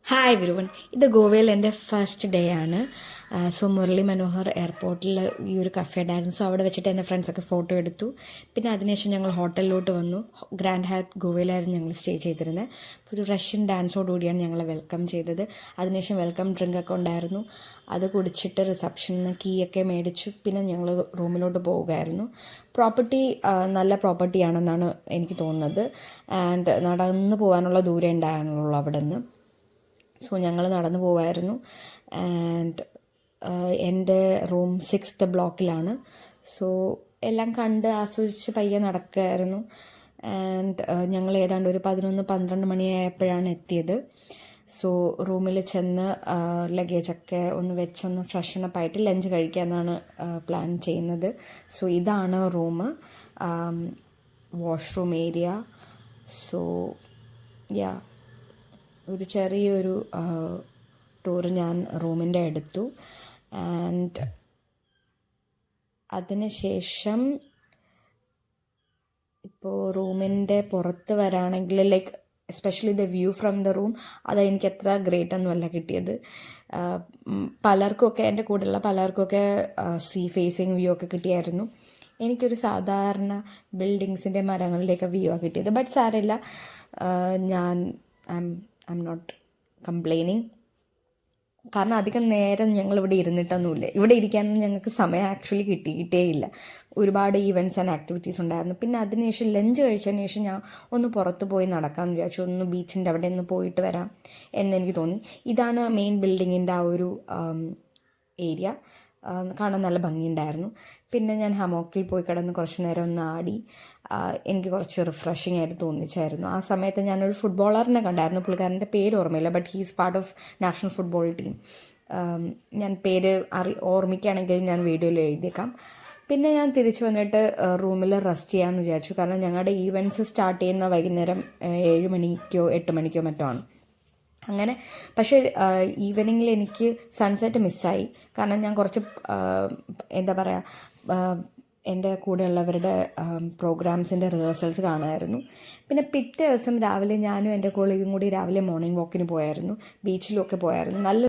Hi everyone, ഇത് ഗോവയിൽ എൻ്റെ ഫസ്റ്റ് ഡേ ആണ്. സോ മുരളി മനോഹർ എയർപോർട്ടിൽ ഈ ഒരു കഫേ ഉണ്ടായിരുന്നു. സോ അവിടെ വെച്ചിട്ട് എൻ്റെ ഫ്രണ്ട്സൊക്കെ ഫോട്ടോ എടുത്തു. പിന്നെ അതിനുശേഷം ഞങ്ങൾ ഹോട്ടലിലോട്ട് വന്നു. ഗ്രാൻഡ് ഹയാത്ത് ഗോവയിലായിരുന്നു ഞങ്ങൾ സ്റ്റേ ചെയ്തിരുന്നത്. അപ്പോൾ ഒരു റഷ്യൻ ഡാൻസോടുകൂടിയാണ് ഞങ്ങളെ വെൽക്കം ചെയ്തത്. അതിനുശേഷം വെൽക്കം ഡ്രിങ്ക് ഒക്കെ ഉണ്ടായിരുന്നു. അത് കുടിച്ചിട്ട് റിസപ്ഷനിൽ നിന്ന് കീ ഒക്കെ മേടിച്ചു. പിന്നെ ഞങ്ങൾ റൂമിലോട്ട് പോവുകയായിരുന്നു. പ്രോപ്പർട്ടി നല്ല പ്രോപ്പർട്ടിയാണെന്നാണ് എനിക്ക് തോന്നുന്നത്. ആൻഡ് നടന്ന് പോകാനുള്ള ദൂരം ഉണ്ടായിരുന്നുള്ളൂ അവിടെ നിന്ന്. സോ ഞങ്ങൾ നടന്നു പോവായിരുന്നു. ആൻഡ് എൻ്റെ റൂം 6th ബ്ലോക്കിലാണ്. സോ എല്ലാം കണ്ട് ആസ്വദിച്ച് പയ്യെ നടക്കുകയായിരുന്നു. ആൻഡ് ഞങ്ങൾ ഏതാണ്ട് ഒരു 11-12 മണിയായപ്പോഴാണ് എത്തിയത്. സോ റൂമിൽ ചെന്ന് ലഗേജൊക്കെ ഒന്ന് വെച്ചൊന്ന് ഫ്രഷനപ്പ് ആയിട്ട് ലഞ്ച് കഴിക്കാമെന്നാണ് പ്ലാൻ ചെയ്യുന്നത്. സോ ഇതാണ് room, washroom area. So yeah, ഒരു ചെറിയൊരു ടൂറ് ഞാൻ റൂമിൻ്റെ എടുത്തു. ആൻഡ് അതിനുശേഷം ഇപ്പോൾ റൂമിൻ്റെ പുറത്ത് വരാണെങ്കിൽ like especially the view from the room, അതെനിക്ക് അത്ര ഗ്രേറ്റ് ഒന്നുമല്ല കിട്ടിയത്. പലർക്കൊക്കെ, എൻ്റെ കൂടെയുള്ള പലർക്കൊക്കെ സീ ഫേസിങ് വ്യൂ ഒക്കെ കിട്ടിയായിരുന്നു. എനിക്കൊരു സാധാരണ ബിൽഡിങ്സിൻ്റെ മരങ്ങളുടെയൊക്കെ വ്യൂ ആണ് കിട്ടിയത്. ബട്ട് സാരമില്ല, ഞാൻ ഐ എം നോട്ട് കംപ്ലൈനിങ്. കാരണം അധികം നേരം ഞങ്ങളിവിടെ ഇരുന്നിട്ടൊന്നുമില്ല. ഇവിടെ ഇരിക്കാനൊന്നും ഞങ്ങൾക്ക് സമയം ആക്ച്വലി കിട്ടിയിട്ടേയില്ല. ഒരുപാട് ഈവൻറ്റ്സ് ആൻഡ് ആക്ടിവിറ്റീസ് ഉണ്ടായിരുന്നു. പിന്നെ അതിനുശേഷം ലഞ്ച് കഴിച്ചതിന് ശേഷം ഞാൻ ഒന്ന് പുറത്ത് പോയി നടക്കാമെന്ന് വിചാരിച്ചു. ഒന്ന് ബീച്ചിൻ്റെ അവിടെ നിന്ന് പോയിട്ട് വരാം എന്നെനിക്ക് തോന്നി. ഇതാണ് മെയിൻ ബിൽഡിങ്ങിൻ്റെ ആ ഒരു ഏരിയ. കാണാൻ നല്ല ഭംഗിയുണ്ടായിരുന്നു. പിന്നെ ഞാൻ ഹമോക്കിൽ പോയി കിടന്ന് കുറച്ച് നേരം ഒന്ന് ആടി. എനിക്ക് കുറച്ച് റിഫ്രഷിംഗ് ആയിട്ട് തോന്നിച്ചായിരുന്നു. ആ സമയത്ത് ഞാനൊരു ഫുട്ബോളറിനെ കണ്ടായിരുന്നു. പുള്ളിക്കാരൻ്റെ പേര് ഓർമ്മയില്ല, but he's part of national football team. ഞാൻ പേര് ഓർമ്മിക്കുകയാണെങ്കിൽ ഞാൻ വീഡിയോയിൽ എഴുതിയേക്കാം. പിന്നെ ഞാൻ തിരിച്ച് വന്നിട്ട് റൂമിൽ റെസ്റ്റ് ചെയ്യാമെന്ന് വിചാരിച്ചു. കാരണം ഞങ്ങളുടെ ഈവൻറ്റ്സ് സ്റ്റാർട്ട് ചെയ്യുന്ന വൈകുന്നേരം 7 മണിക്കോ 8 മണിക്കോ മറ്റോ ആണ്. അങ്ങനെ പക്ഷേ ഈവനിങ്ങിൽ എനിക്ക് സൺസെറ്റ് മിസ്സായി. കാരണം ഞാൻ കുറച്ച് എന്താ പറയുക, എൻ്റെ കൂടെയുള്ളവരുടെ പ്രോഗ്രാംസിൻ്റെ റിഹേഴ്സൽസ് കാണുമായിരുന്നു. പിന്നെ പിറ്റേ ദിവസം രാവിലെ ഞാനും എൻ്റെ കോളീഗും കൂടി രാവിലെ മോർണിംഗ് വാക്കിന് പോയായിരുന്നു. ബീച്ചിലൊക്കെ പോയായിരുന്നു. നല്ല